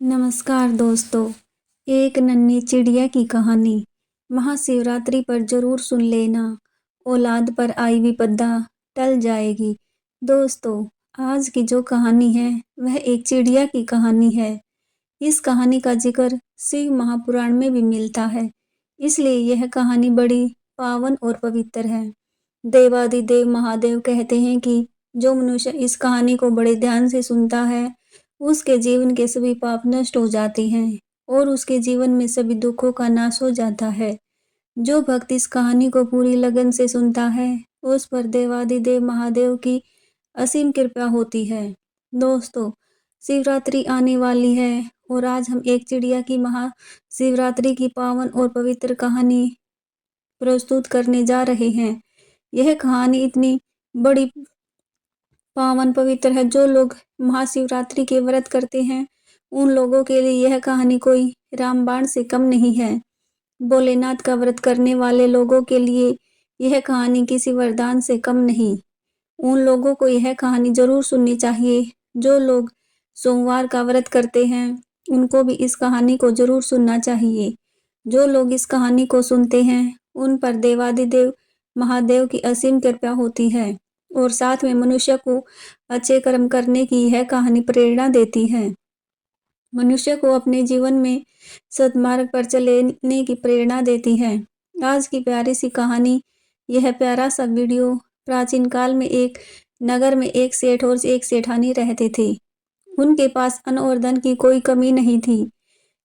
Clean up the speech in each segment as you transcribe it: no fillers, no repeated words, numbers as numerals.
नमस्कार दोस्तों। एक नन्ही चिड़िया की कहानी। महाशिवरात्रि पर जरूर सुन लेना, औलाद पर आई विपदा टल जाएगी। दोस्तों, आज की जो कहानी है वह एक चिड़िया की कहानी है। इस कहानी का जिक्र शिव महापुराण में भी मिलता है, इसलिए यह कहानी बड़ी पावन और पवित्र है। देवादिदेव महादेव कहते हैं कि जो मनुष्य इस कहानी को बड़े ध्यान से सुनता है, उसके जीवन के सभी पाप नष्ट हो जाते हैं और उसके जीवन में सभी दुखों का नाश हो जाता है। जो भक्त इस कहानी को पूरी लगन से सुनता है, उस पर देवादिदेव महादेव की असीम कृपा होती है। दोस्तों, शिवरात्रि आने वाली है और आज हम एक चिड़िया की महाशिवरात्रि की पावन और पवित्र कहानी प्रस्तुत करने जा रहे हैं। यह कहानी इतनी बड़ी पावन पवित्र है, जो लोग महाशिवरात्रि के व्रत करते हैं उन लोगों के लिए यह कहानी कोई रामबाण से कम नहीं है। भोलेनाथ का व्रत करने वाले लोगों के लिए यह कहानी किसी वरदान से कम नहीं। उन लोगों को यह कहानी जरूर सुननी चाहिए। जो लोग सोमवार का व्रत करते हैं उनको भी इस कहानी को जरूर सुनना चाहिए। जो लोग इस कहानी को सुनते हैं उन पर देवादिदेव महादेव की असीम कृपा होती है और साथ में मनुष्य को अच्छे कर्म करने की यह कहानी प्रेरणा देती है। मनुष्य को अपने जीवन में सद्मार्ग पर चलने की प्रेरणा देती है। आज की प्यारी सी कहानी, यह प्यारा सा वीडियो। प्राचीन काल में एक नगर में एक सेठ और एक सेठानी रहते थे। उनके पास अन्न और धन की कोई कमी नहीं थी,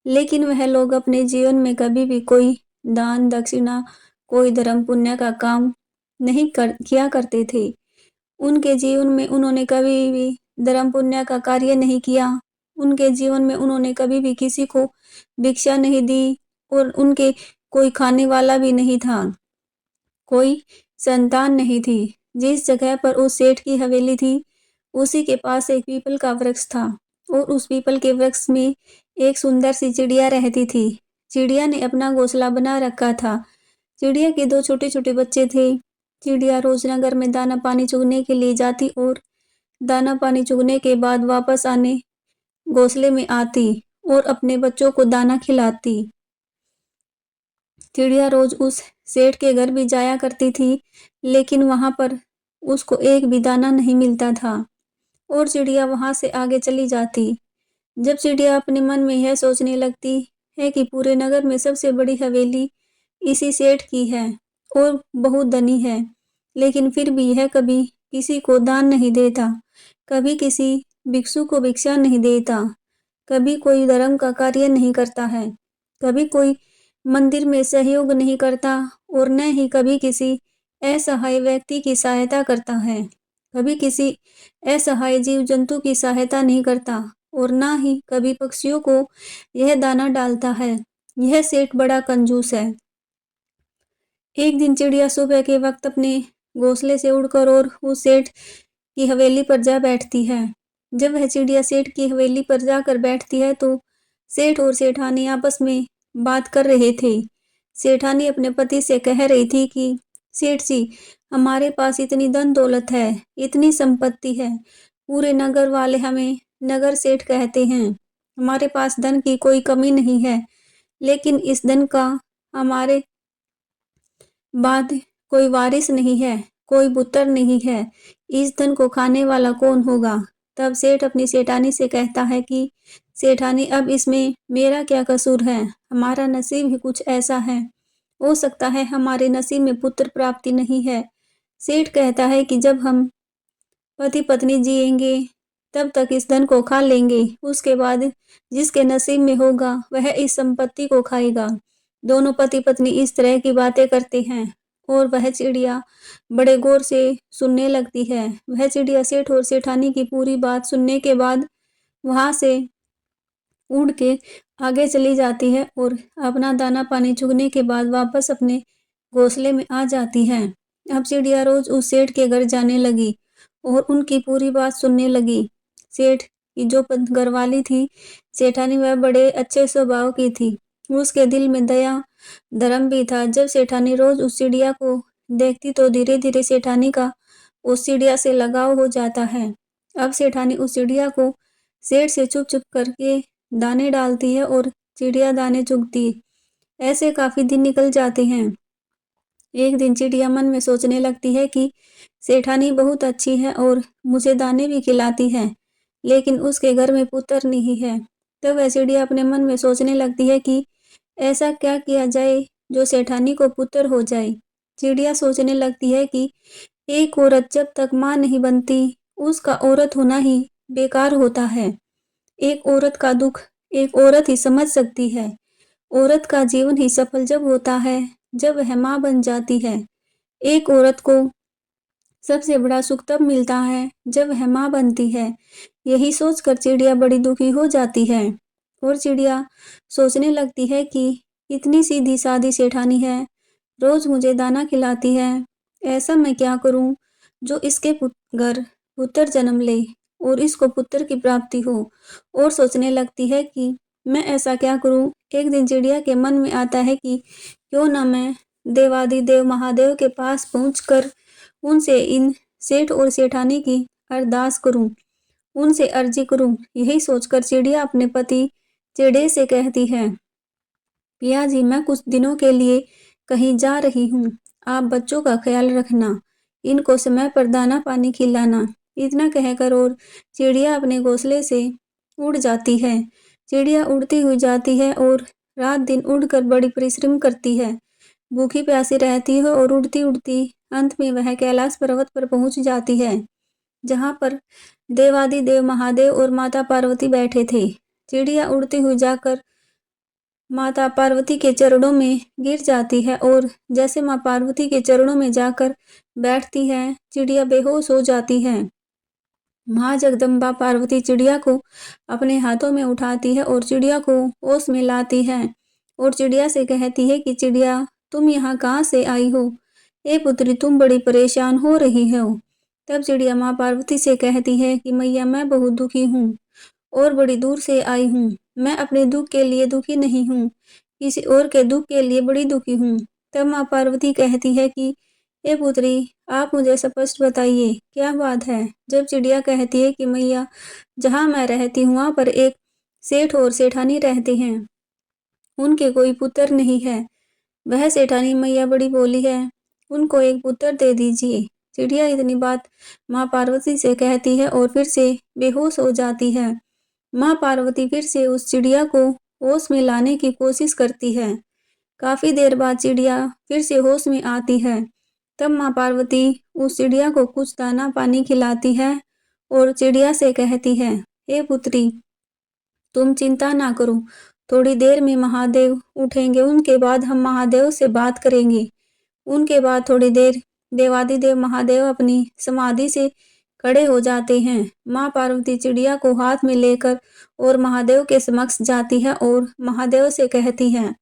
लेकिन वह लोग अपने जीवन में कभी भी कोई दान दक्षिणा, कोई धर्म पुण्य का काम नहीं किया करते थे। उनके जीवन में उन्होंने कभी भी धर्म पुण्य का कार्य नहीं किया। उनके जीवन में उन्होंने कभी भी किसी को भिक्षा नहीं दी और उनके कोई खाने वाला भी नहीं था, कोई संतान नहीं थी। जिस जगह पर उस सेठ की हवेली थी, उसी के पास एक पीपल का वृक्ष था और उस पीपल के वृक्ष में एक सुंदर सी चिड़िया रहती थी। चिड़िया ने अपना घोंसला बना रखा था। चिड़िया के दो छोटे छोटे बच्चे थे। चिड़िया रोज नगर में दाना पानी चुगने के लिए जाती और दाना पानी चुगने के बाद वापस आने घोंसले में आती और अपने बच्चों को दाना खिलाती। चिड़िया रोज उस सेठ के घर भी जाया करती थी, लेकिन वहां पर उसको एक भी दाना नहीं मिलता था और चिड़िया वहां से आगे चली जाती। जब चिड़िया अपने मन में यह सोचने लगती है कि पूरे नगर में सबसे बड़ी हवेली इसी सेठ की है और बहुत धनी है, लेकिन फिर भी यह कभी किसी को दान नहीं देता, कभी किसी भिक्षु को भिक्षा नहीं देता, कभी कोई धर्म का कार्य नहीं करता है, कभी कोई मंदिर में सहयोग नहीं करता और न ही कभी किसी असहाय व्यक्ति की सहायता करता है, कभी किसी असहाय जीव जंतु की सहायता नहीं करता और ना ही कभी पक्षियों को यह दाना डालता है। यह सेठ बड़ा कंजूस है। एक दिन चिड़िया सुबह के वक्त अपने घोंसले से उड़कर और उस सेठ की हवेली पर जा बैठती है। जब वह चिड़िया सेठ की हवेली पर जाकर बैठती है तो सेठ और सेठानी आपस में बात कर रहे थे। सेठानी अपने पति से कह रही थी कि सेठ जी, हमारे पास इतनी धन दौलत है, इतनी संपत्ति है, पूरे नगर वाले हमें नगर सेठ कहते हैं। हमारे पास धन की कोई कमी नहीं है, लेकिन इस धन का हमारे बाद कोई वारिस नहीं है, कोई पुत्र नहीं है। इस धन को खाने वाला कौन होगा? तब सेठ अपनी सेठानी से कहता है कि सेठानी, अब इसमें मेरा क्या कसूर है? हमारा नसीब ही कुछ ऐसा है। हो सकता है हमारे नसीब में पुत्र प्राप्ति नहीं है। सेठ कहता है कि जब हम पति पत्नी जिएंगे तब तक इस धन को खा लेंगे, उसके बाद जिसके नसीब में होगा वह इस संपत्ति को खाएगा। दोनों पति पत्नी इस तरह की बातें करते हैं और वह चिड़िया बड़े गौर से सुनने लगती है। वह चिड़िया सेठ और सेठानी की पूरी बात सुनने के बाद वहां से उड़ के आगे चली जाती है और अपना दाना पानी चुगने के बाद वापस अपने घोंसले में आ जाती है। अब चिड़िया रोज उस सेठ के घर जाने लगी और उनकी पूरी बात सुनने लगी। सेठ की जो घरवाली थी, सेठानी, वह बड़े अच्छे स्वभाव की थी। उसके दिल में दया धर्म भी था। जब सेठानी रोज उस चिड़िया को देखती तो धीरे धीरे सेठानी का उस चिड़िया से लगाव हो जाता है। अब सेठानी उस चिड़िया को सेठ से चुप चुप करके दाने डालती है और चिड़िया दाने चुगती। ऐसे काफ़ी दिन निकल जाते हैं। एक दिन चिड़िया मन में सोचने लगती है कि सेठानी बहुत अच्छी है और मुझे दाने भी खिलाती है, लेकिन उसके घर में पुत्र नहीं है। तो वह चिड़िया अपने मन में सोचने लगती है कि ऐसा क्या किया जाए जो सेठानी को पुत्र हो जाए। चिड़िया सोचने लगती है कि एक औरत जब तक माँ नहीं बनती, उसका औरत होना ही बेकार होता है। एक औरत का दुख एक औरत ही समझ सकती है। औरत का जीवन ही सफल जब होता है, जब वह माँ बन जाती है। एक औरत को सबसे बड़ा सुख तब मिलता है जब वह माँ बनती है। यही सोचकर चिड़िया बड़ी दुखी हो जाती है और चिड़िया सोचने लगती है कि इतनी सीधी सादी सेठानी है, रोज मुझे दाना खिलाती है। ऐसा मैं क्या करूं जो इसके घर पुत्र जन्म ले और इसको पुत्र की प्राप्ति हो। और सोचने लगती है कि मैं ऐसा क्या करूं। एक दिन चिड़िया के मन में आता है कि क्यों ना मैं देवादिदेव महादेव के पास पहुंचकर उनसे इन सेठ और सेठानी की अरदास करूं, उनसे अर्जी करूं। यही सोचकर चिड़िया अपने पति चिड़े से कहती है, पिया जी मैं कुछ दिनों के लिए कहीं जा रही हूँ, आप बच्चों का ख्याल रखना, इनको समय पर दाना पानी खिलाना। इतना कहकर और चिड़िया अपने घोंसले से उड़ जाती है। चिड़िया उड़ती हुई जाती है और रात दिन उड़कर बड़ी परिश्रम करती है, भूखी प्यासी रहती है और उड़ती उड़ती अंत में वह कैलाश पर्वत पर पहुंच जाती है, जहाँ पर देवादिदेव महादेव और माता पार्वती बैठे थे। चिड़िया उड़ती हुई जाकर माता पार्वती के चरणों में गिर जाती है और जैसे माँ पार्वती के चरणों में जाकर बैठती है, चिड़िया बेहोश हो जाती है। माँ जगदम्बा पार्वती चिड़िया को अपने हाथों में उठाती है और चिड़िया को होश में लाती है और चिड़िया से कहती है कि चिड़िया तुम यहाँ कहाँ से आई हो? ए पुत्री तुम बड़ी परेशान हो रही हो। तब चिड़िया माँ पार्वती से कहती है कि मैया मैं बहुत दुखी हूँ और बड़ी दूर से आई हूँ। मैं अपने दुख के लिए दुखी नहीं हूँ, किसी और के दुख के लिए बड़ी दुखी हूँ। तब माँ पार्वती कहती है कि हे पुत्री आप मुझे स्पष्ट बताइए क्या बात है। जब चिड़िया कहती है कि मैया जहाँ मैं रहती हूँ वहाँ पर एक सेठ और सेठानी रहते हैं, उनके कोई पुत्र नहीं है। वह सेठानी मैया बड़ी भोली है, उनको एक पुत्र दे दीजिए। चिड़िया इतनी बात माँ पार्वती से कहती है और फिर से बेहोश हो जाती है। माँ पार्वती फिर से उस चिड़िया को होश में लाने की कोशिश करती है। काफी देर बाद चिड़िया फिर से होश में आती है। तब माँ पार्वती उस चिड़िया को कुछ दाना पानी खिलाती है और चिड़िया से कहती है, हे पुत्री तुम चिंता ना करो, थोड़ी देर में महादेव उठेंगे, उनके बाद हम महादेव से बात करेंगे। उनके बाद थोड़ी देर देवादिदेव महादेव अपनी समाधि से खड़े हो जाते हैं। माँ पार्वती चिड़िया को हाथ में लेकर और महादेव के समक्ष जाती है और महादेव से कहती है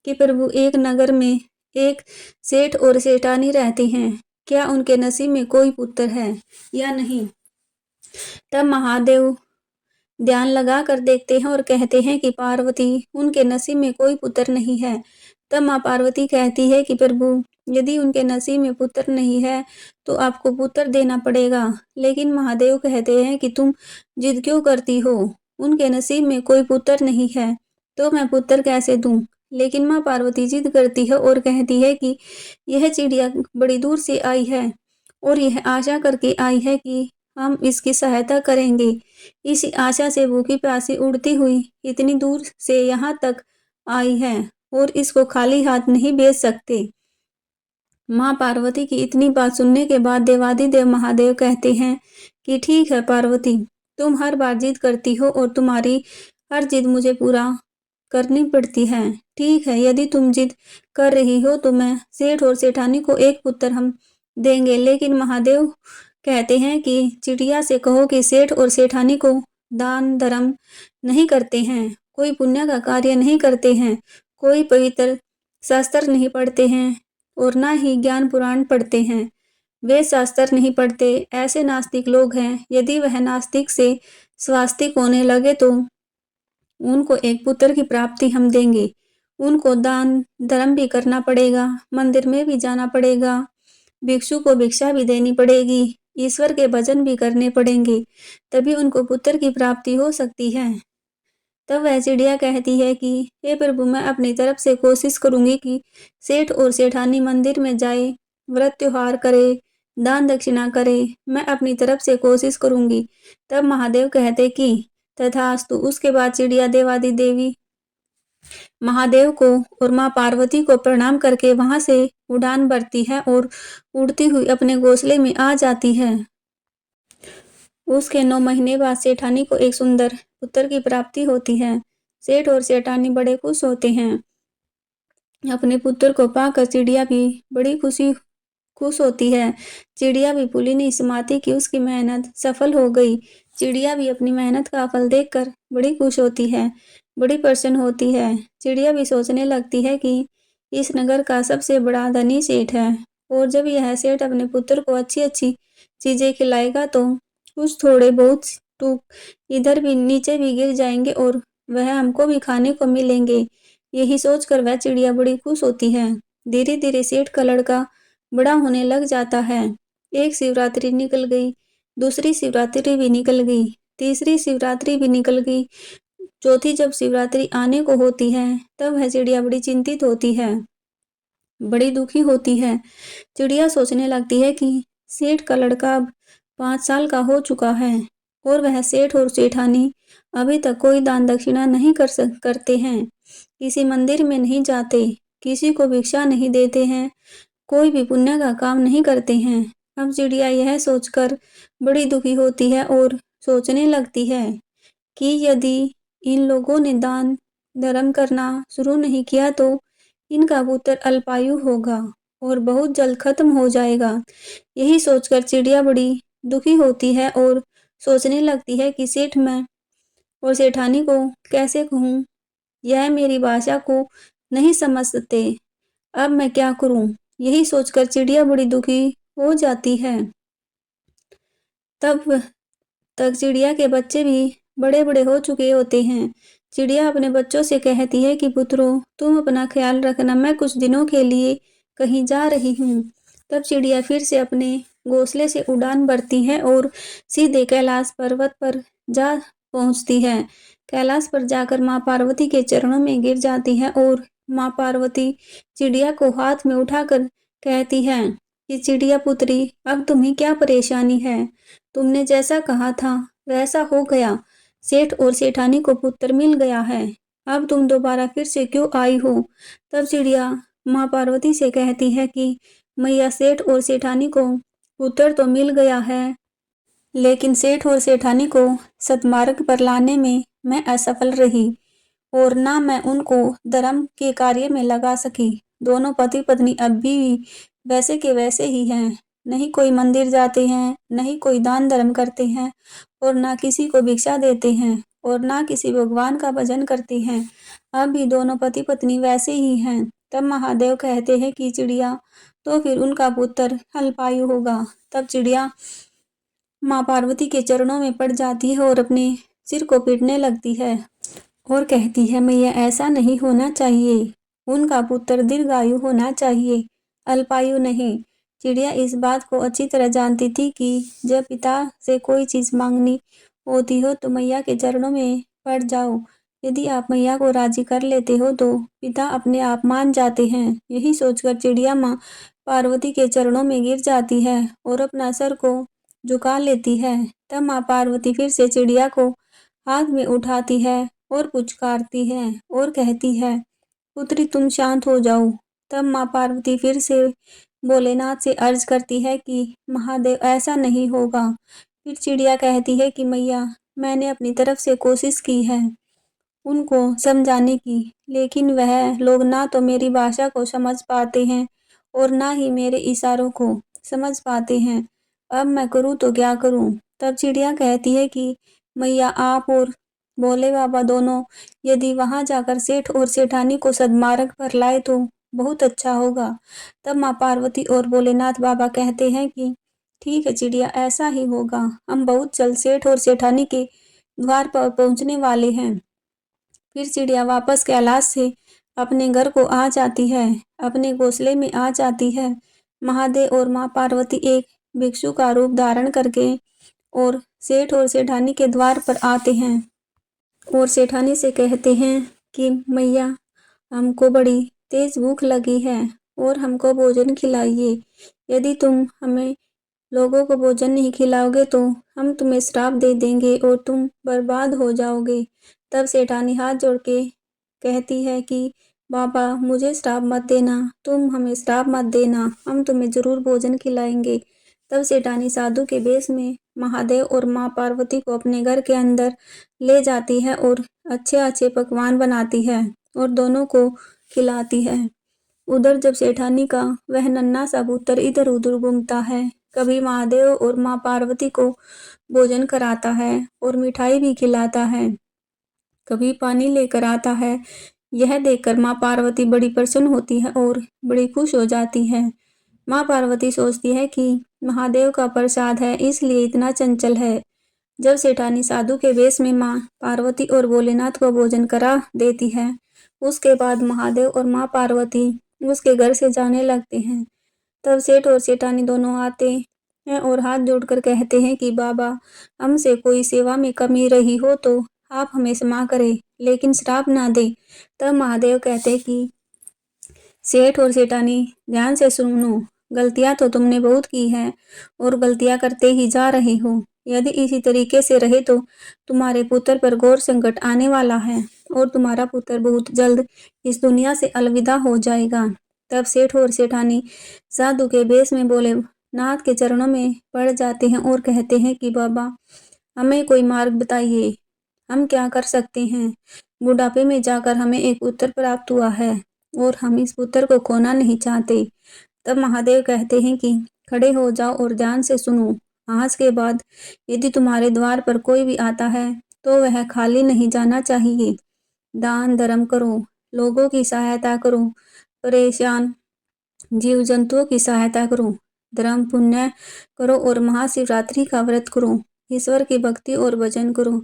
कि प्रभु एक नगर में एक सेठ और सेठानी रहते हैं, क्या उनके नसीब में कोई पुत्र है या नहीं। तब महादेव ध्यान लगा कर देखते हैं और कहते हैं कि पार्वती उनके नसीब में कोई पुत्र नहीं है। तब माँ पार्वती कहती है कि प्रभु यदि उनके नसीब में पुत्र नहीं है तो आपको पुत्र देना पड़ेगा। लेकिन महादेव कहते हैं कि तुम जिद क्यों करती हो, उनके नसीब में कोई पुत्र नहीं है तो मैं पुत्र कैसे दूं। लेकिन माँ पार्वती जिद करती है और कहती है कि यह चिड़िया बड़ी दूर से आई है और यह आशा करके आई है कि हम इसकी सहायता करेंगे। इसी आशा से भूखी प्यासी उड़ती हुई इतनी दूर से यहाँ तक आई है और इसको खाली हाथ नहीं भेज सकते। माँ पार्वती की इतनी बात सुनने के बाद देवादिदेव महादेव कहते हैं कि ठीक है पार्वती, तुम हर बार जिद करती हो और तुम्हारी हर जिद मुझे पूरा करनी पड़ती है। ठीक है, यदि तुम जिद कर रही हो तो मैं सेठ और सेठानी को एक पुत्र हम देंगे। लेकिन महादेव कहते हैं कि चिड़िया से कहो कि सेठ और सेठानी को दान धर्म नहीं करते हैं, कोई पुण्य का कार्य नहीं करते हैं, कोई पवित्र शास्त्र नहीं पढ़ते हैं और ना ही ज्ञान पुराण पढ़ते हैं। वे शास्त्र नहीं पढ़ते, ऐसे नास्तिक लोग हैं। यदि वह नास्तिक से स्वास्तिक होने लगे तो उनको एक पुत्र की प्राप्ति हम देंगे। उनको दान धर्म भी करना पड़ेगा, मंदिर में भी जाना पड़ेगा, भिक्षु को भिक्षा भी देनी पड़ेगी, ईश्वर के भजन भी करने पड़ेंगे, तभी उनको पुत्र की प्राप्ति हो सकती है। तब वह चिड़िया कहती है कि हे प्रभु, मैं अपनी तरफ से कोशिश करूंगी कि सेठ और सेठानी मंदिर में जाए, व्रत त्योहार करे, दान दक्षिणा करे। मैं अपनी तरफ से कोशिश करूंगी। तब महादेव कहते कि तथास्तु। उसके बाद चिड़िया देवादी देवी महादेव को और माँ पार्वती को प्रणाम करके वहां से उड़ान भरती है और उड़ती हुई अपने घोंसले में आ जाती है। उसके 9 महीने बाद सेठानी को एक सुंदर पुत्र की प्राप्ति होती है। सेठ और सेठानी बड़े खुश होते हैं। अपने पुत्र को पाकर चिड़िया भी बड़ी खुश होती है। चिड़िया भी भूली नहीं समाती कि उसकी मेहनत सफल हो गई। चिड़िया भी अपनी मेहनत का फल देखकर बड़ी खुश होती है, बड़ी प्रसन्न होती है। चिड़िया भी सोचने लगती है कि इस नगर का सबसे बड़ा धनी सेठ है, और जब यह सेठ अपने पुत्र को अच्छी अच्छी चीजें खिलाएगा तो कुछ थोड़े बहुत टूक इधर भी नीचे भी गिर जाएंगे और वह हमको भी खाने को मिलेंगे। यही सोचकर वह चिड़िया बड़ी खुश होती है। धीरे धीरे सेठ का लड़का बड़ा होने लग जाता है। एक शिवरात्रि निकल गई, दूसरी शिवरात्रि भी निकल गई, तीसरी शिवरात्रि भी निकल गई। चौथी जब शिवरात्रि आने को होती है तब वह चिड़िया बड़ी चिंतित होती है, बड़ी दुखी होती है। चिड़िया सोचने लगती है कि सेठ का लड़का अब 5 साल का हो चुका है और वह सेठ और सेठानी अभी तक कोई दान दक्षिणा नहीं करते हैं, किसी मंदिर में नहीं जाते, किसी को भिक्षा नहीं देते हैं, कोई भी पुण्य का काम नहीं करते हैं। अब चिड़िया यह सोचकर बड़ी दुखी होती है और सोचने लगती है कि यदि इन लोगों ने दान धर्म करना शुरू नहीं किया तो इनका पुत्र अल्पायु होगा और बहुत जल्द खत्म हो जाएगा। यही सोचकर चिड़िया बड़ी दुखी होती है और सोचने लगती है कि सेठ मैं और सेठानी को कैसे कहूँ, यह मेरी भाषा को नहीं समझते, अब मैं क्या करूं। यही सोचकर चिड़िया बड़ी दुखी हो जाती है। तब तक चिड़िया के बच्चे भी बड़े बड़े हो चुके होते हैं। चिड़िया अपने बच्चों से कहती है कि पुत्रों, तुम अपना ख्याल रखना, मैं कुछ दिनों के लिए कहीं जा रही हूँ। तब चिड़िया फिर से अपने घोंसले से उड़ान भरती है और सीधे कैलाश पर्वत पर जा पहुंचती है। कैलाश पर जाकर माँ पार्वती के चरणों में गिर जाती है और माँ पार्वती चिड़िया को हाथ में उठाकर कहती है कि चिड़िया पुत्री, अब तुम्हें क्या परेशानी है? तुमने जैसा कहा था वैसा हो गया। सेठ और सेठानी को पुत्र मिल गया है। अब तुम दोबारा फिर से क्यों आई हो? तब चिड़िया माँ पार्वती से कहती है कि मैया, सेठ और सेठानी को पुत्र तो मिल गया है, लेकिन सेठ और सेठानी को सद्मार्ग पर लाने में मैं असफल रही और ना मैं उनको धर्म के कार्य में लगा सकी। दोनों पति पत्नी अब भी वैसे के वैसे ही हैं, नहीं कोई मंदिर जाते हैं, नहीं कोई दान धर्म करते हैं और ना किसी को भिक्षा देते हैं और ना किसी भगवान का भजन करते हैं। अब भी दोनों पति पत्नी वैसे ही हैं। तब महादेव कहते हैं कि चिड़िया, तो फिर उनका पुत्र अल्पायु होगा। तब चिड़िया माँ पार्वती के चरणों में पड़ जाती है और अपने सिर को पीटने लगती है और कहती है, मैया ऐसा नहीं होना चाहिए, उनका पुत्र दीर्घायु होना चाहिए, अल्पायु नहीं। चिड़िया इस बात को अच्छी तरह जानती थी कि जब पिता से कोई चीज मांगनी होती हो तो मैया के चरणों में पड़ जाओ। यदि आप मैया को राजी कर लेते हो तो पिता अपने आप मान जाते हैं। यही सोचकर चिड़िया माँ पार्वती के चरणों में गिर जाती है और अपना सर को झुका लेती है। तब माँ पार्वती फिर से चिड़िया को हाथ में उठाती है और पुचकारती है और कहती है, पुत्री तुम शांत हो जाओ। तब माँ पार्वती फिर से भोलेनाथ से अर्ज करती है कि महादेव ऐसा नहीं होगा। फिर चिड़िया कहती है कि मैया, मैंने अपनी तरफ से कोशिश की है उनको समझाने की, लेकिन वह लोग ना तो मेरी भाषा को समझ पाते हैं और ना ही मेरे इशारों को समझ पाते हैं। अब मैं करूँ तो क्या करूँ? तब चिड़िया कहती है कि मैया, आप और भोले बाबा दोनों यदि वहां जाकर सेठ और सेठानी को सद्मार्ग पर लाए तो बहुत अच्छा होगा। तब माँ पार्वती और भोलेनाथ बाबा कहते हैं कि ठीक है चिड़िया, ऐसा ही होगा, हम बहुत जल्द सेठ और सेठानी के द्वार पर पहुंचने वाले हैं। फिर चिड़िया वापस कैलाश से अपने घर को आ जाती है, अपने घोंसले में आ जाती है। महादेव और माँ पार्वती एक भिक्षु का रूप धारण करके और सेठ और सेठानी के द्वार पर आते हैं। और सेठानी से कहते हैं कि मैया, हमको बड़ी तेज भूख लगी है और हमको भोजन खिलाइए। यदि तुम हमें लोगों को भोजन नहीं खिलाओगे तो हम तुम्हें श्राप दे देंगे और तुम बर्बाद हो जाओगे। तब सेठानी हाथ जोड़ के कहती है कि बाबा, मुझे श्राप मत देना, तुम हमें श्राप मत देना, हम तुम्हें जरूर भोजन खिलाएंगे। तब सेठानी साधु के वेश में महादेव और माँ पार्वती को अपने घर के अंदर ले जाती है और अच्छे अच्छे पकवान बनाती है और दोनों को खिलाती है। उधर जब सेठानी का वह नन्हा सा पुत्र इधर उधर घूमता है, कभी महादेव और माँ पार्वती को भोजन कराता है और मिठाई भी खिलाता है, कभी पानी लेकर आता है। यह देखकर माँ पार्वती बड़ी प्रसन्न होती है और बड़ी खुश हो जाती है। माँ पार्वती सोचती है कि महादेव का प्रसाद है इसलिए इतना चंचल है। जब सेठानी साधु के वेश में माँ पार्वती और भोलेनाथ को भोजन करा देती है, उसके बाद महादेव और माँ पार्वती उसके घर से जाने लगते हैं। तब सेठ और सेठानी दोनों आते हैं और हाथ जोड़कर कहते हैं कि बाबा, हमसे कोई सेवा में कमी रही हो तो आप हमें क्षमा करें, लेकिन श्राप ना दें। तब महादेव कहते कि सेठ और सेठानी, ध्यान से सुनो, गलतियां तो तुमने बहुत की हैं और गलतियां करते ही जा रहे हो। यदि इसी तरीके से रहे तो तुम्हारे पुत्र पर घोर संकट आने वाला है और तुम्हारा पुत्र बहुत जल्द इस दुनिया से अलविदा हो जाएगा। तब सेठ और सेठानी साधु के वेश में बोले नाथ के चरणों में पड़ जाते हैं और कहते हैं कि बाबा, हमें कोई मार्ग बताइए, हम क्या कर सकते हैं। बुढ़ापे में जाकर हमें एक पुत्र प्राप्त हुआ है और हम इस पुत्र को खोना नहीं चाहते। तब महादेव कहते हैं कि खड़े हो जाओ और ध्यान से सुनो। आज के बाद यदि तुम्हारे द्वार पर कोई भी आता है तो वह खाली नहीं जाना चाहिए। दान धर्म करो, लोगों की सहायता करो, परेशान जीव जंतुओं की सहायता करो, धर्म पुण्य करो और महाशिवरात्रि का व्रत करो, ईश्वर की भक्ति और भजन करो।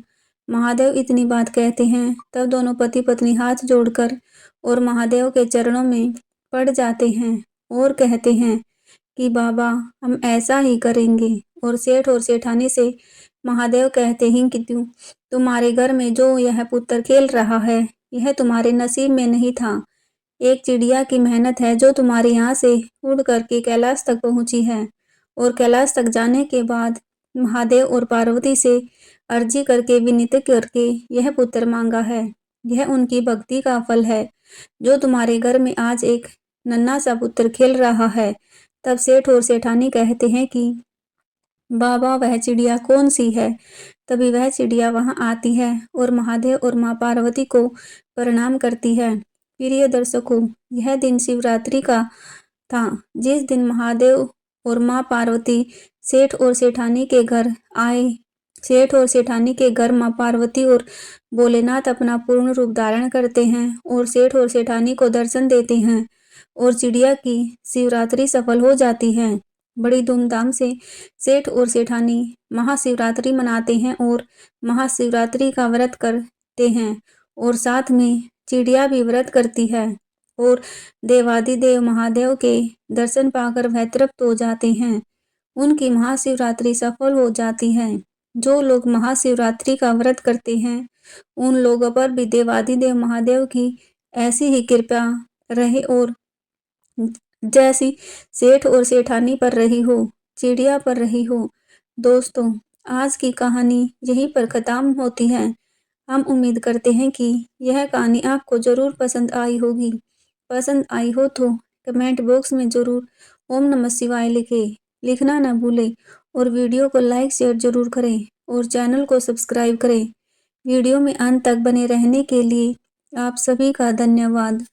महादेव इतनी बात कहते हैं तब दोनों पति पत्नी हाथ जोड़कर और महादेव के चरणों में पड़ जाते हैं और कहते हैं कि बाबा, हम ऐसा ही करेंगे। और सेठ और सेठानी से महादेव कहते हैं कि तुम्हारे घर में जो यह पुत्र खेल रहा है यह तुम्हारे नसीब में नहीं था। एक चिड़िया की मेहनत है जो तुम्हारे यहाँ से उड़ करके कैलाश तक पहुंची है और कैलाश तक जाने के बाद महादेव और पार्वती से अर्जी करके विनती करके यह पुत्र मांगा है। यह उनकी भक्ति का फल है जो तुम्हारे घर में आज एक नन्हा सा पुत्र खेल रहा है। तब सेठ और सेठानी कहते हैं कि बाबा, वह चिड़िया कौन सी है। तभी वह चिड़िया वहां आती है और महादेव और माँ पार्वती को प्रणाम करती है। प्रिय दर्शकों, यह दिन शिवरात्रि का था जिस दिन महादेव और माँ पार्वती सेठ और सेठानी के घर आए। सेठ और सेठानी के घर माँ पार्वती और भोलेनाथ अपना पूर्ण रूप धारण करते हैं और सेठ और सेठानी को दर्शन देते हैं और चिड़िया की शिवरात्रि सफल हो जाती है। बड़ी धूमधाम से सेठ और सेठानी महाशिवरात्रि मनाते हैं और महाशिवरात्रि का व्रत करते हैं और साथ में चिड़िया भी व्रत करती है और देवादिदेव महादेव के दर्शन पाकर वह तृप्त हो जाते हैं। उनकी महाशिवरात्रि सफल हो जाती है। जो लोग महाशिवरात्रि का व्रत करते हैं उन लोगों पर भी देवादिदेव महादेव की ऐसी ही कृपा रहे और जैसी सेठ और सेठानी पर रही हो, चिड़िया पर रही हो। दोस्तों, आज की कहानी यहीं पर खत्म होती है। हम उम्मीद करते हैं कि यह कहानी आपको ज़रूर पसंद आई होगी। पसंद आई हो तो कमेंट बॉक्स में ज़रूर ओम नमः शिवाय लिखना ना भूलें और वीडियो को लाइक शेयर ज़रूर करें और चैनल को सब्सक्राइब करें। वीडियो में अंत तक बने रहने के लिए आप सभी का धन्यवाद।